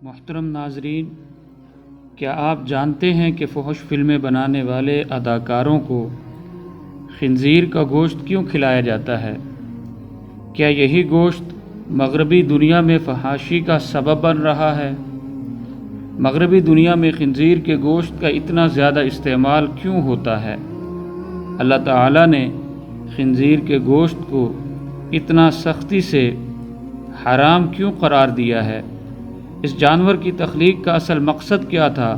محترم ناظرین، کیا آپ جانتے ہیں کہ فحش فلمیں بنانے والے اداکاروں کو خنزیر کا گوشت کیوں کھلایا جاتا ہے؟ کیا یہی گوشت مغربی دنیا میں فحاشی کا سبب بن رہا ہے؟ مغربی دنیا میں خنزیر کے گوشت کا اتنا زیادہ استعمال کیوں ہوتا ہے؟ اللہ تعالیٰ نے خنزیر کے گوشت کو اتنا سختی سے حرام کیوں قرار دیا ہے؟ اس جانور کی تخلیق کا اصل مقصد کیا تھا؟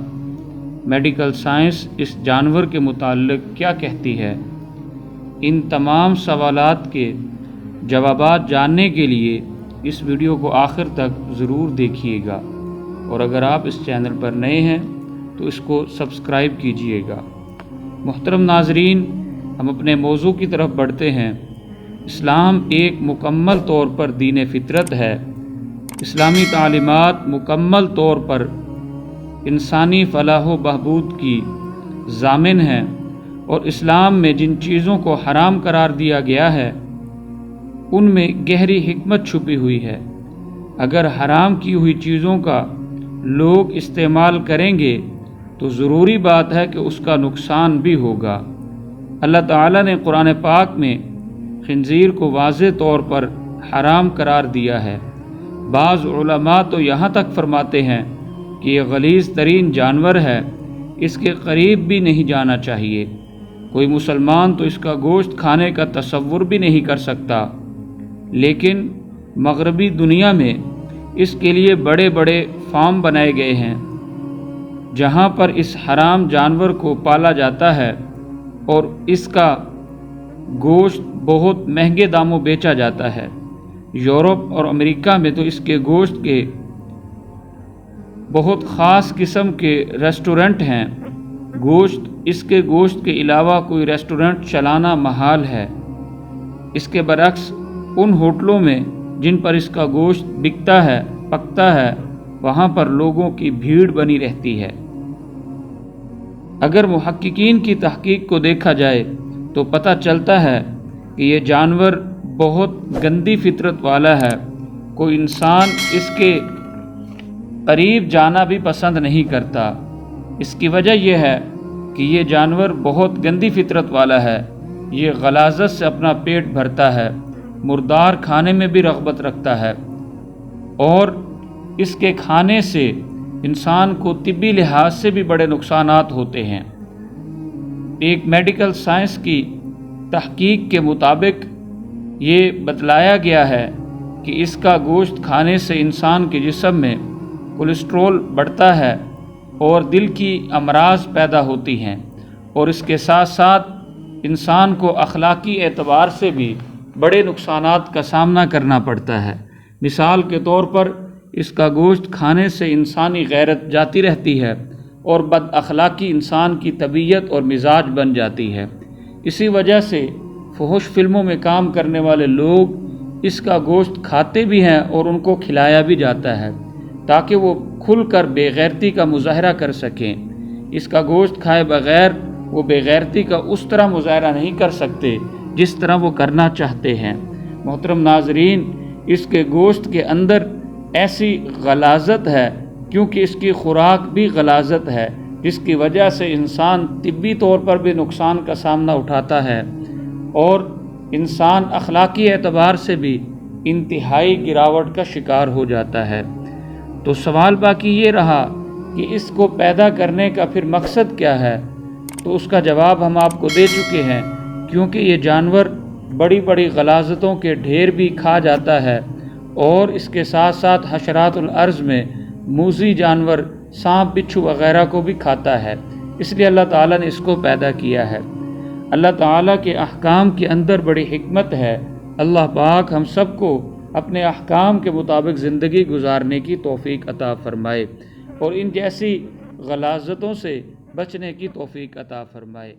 میڈیکل سائنس اس جانور کے متعلق کیا کہتی ہے؟ ان تمام سوالات کے جوابات جاننے کے لیے اس ویڈیو کو آخر تک ضرور دیکھیے گا، اور اگر آپ اس چینل پر نئے ہیں تو اس کو سبسکرائب کیجیے گا۔ محترم ناظرین، ہم اپنے موضوع کی طرف بڑھتے ہیں۔ اسلام ایک مکمل طور پر دین فطرت ہے۔ اسلامی تعلیمات مکمل طور پر انسانی فلاح و بہبود کی ضامن ہیں، اور اسلام میں جن چیزوں کو حرام قرار دیا گیا ہے ان میں گہری حکمت چھپی ہوئی ہے۔ اگر حرام کی ہوئی چیزوں کا لوگ استعمال کریں گے تو ضروری بات ہے کہ اس کا نقصان بھی ہوگا۔ اللہ تعالیٰ نے قرآن پاک میں خنزیر کو واضح طور پر حرام قرار دیا ہے۔ بعض علماء تو یہاں تک فرماتے ہیں کہ یہ غلیظ ترین جانور ہے، اس کے قریب بھی نہیں جانا چاہیے۔ کوئی مسلمان تو اس کا گوشت کھانے کا تصور بھی نہیں کر سکتا، لیکن مغربی دنیا میں اس کے لیے بڑے بڑے فارم بنائے گئے ہیں جہاں پر اس حرام جانور کو پالا جاتا ہے، اور اس کا گوشت بہت مہنگے داموں بیچا جاتا ہے۔ یورپ اور امریکہ میں تو اس کے گوشت کے بہت خاص قسم کے ریسٹورنٹ ہیں۔ اس کے گوشت کے علاوہ کوئی ریسٹورنٹ چلانا محال ہے۔ اس کے برعکس ان ہوٹلوں میں جن پر اس کا گوشت بکتا ہے، پکتا ہے، وہاں پر لوگوں کی بھیڑ بنی رہتی ہے۔ اگر محققین کی تحقیق کو دیکھا جائے تو پتہ چلتا ہے کہ یہ جانور بہت گندی فطرت والا ہے۔ کوئی انسان اس کے قریب جانا بھی پسند نہیں کرتا۔ اس کی وجہ یہ ہے کہ یہ جانور بہت گندی فطرت والا ہے۔ یہ غلاظت سے اپنا پیٹ بھرتا ہے، مردار کھانے میں بھی رغبت رکھتا ہے، اور اس کے کھانے سے انسان کو طبی لحاظ سے بھی بڑے نقصانات ہوتے ہیں۔ ایک میڈیکل سائنس کی تحقیق کے مطابق یہ بتلایا گیا ہے کہ اس کا گوشت کھانے سے انسان کے جسم میں کولیسٹرول بڑھتا ہے اور دل کی امراض پیدا ہوتی ہیں، اور اس کے ساتھ ساتھ انسان کو اخلاقی اعتبار سے بھی بڑے نقصانات کا سامنا کرنا پڑتا ہے۔ مثال کے طور پر اس کا گوشت کھانے سے انسانی غیرت جاتی رہتی ہے، اور بد اخلاقی انسان کی طبیعت اور مزاج بن جاتی ہے۔ اسی وجہ سے فحش فلموں میں کام کرنے والے لوگ اس کا گوشت کھاتے بھی ہیں اور ان کو کھلایا بھی جاتا ہے تاکہ وہ کھل کر بے غیرتی کا مظاہرہ کر سکیں۔ اس کا گوشت کھائے بغیر وہ بے غیرتی کا اس طرح مظاہرہ نہیں کر سکتے جس طرح وہ کرنا چاہتے ہیں۔ محترم ناظرین، اس کے گوشت کے اندر ایسی غلاظت ہے کیونکہ اس کی خوراک بھی غلاظت ہے، جس کی وجہ سے انسان طبی طور پر بھی نقصان کا سامنا اٹھاتا ہے، اور انسان اخلاقی اعتبار سے بھی انتہائی گراوٹ کا شکار ہو جاتا ہے۔ تو سوال باقی یہ رہا کہ اس کو پیدا کرنے کا پھر مقصد کیا ہے؟ تو اس کا جواب ہم آپ کو دے چکے ہیں، کیونکہ یہ جانور بڑی بڑی غلاظتوں کے ڈھیر بھی کھا جاتا ہے، اور اس کے ساتھ ساتھ حشرات الارض میں موذی جانور سانپ بچھو وغیرہ کو بھی کھاتا ہے۔ اس لیے اللہ تعالیٰ نے اس کو پیدا کیا ہے۔ اللہ تعالیٰ کے احکام کے اندر بڑی حکمت ہے۔ اللہ پاک ہم سب کو اپنے احکام کے مطابق زندگی گزارنے کی توفیق عطا فرمائے، اور ان جیسی غلاظتوں سے بچنے کی توفیق عطا فرمائے۔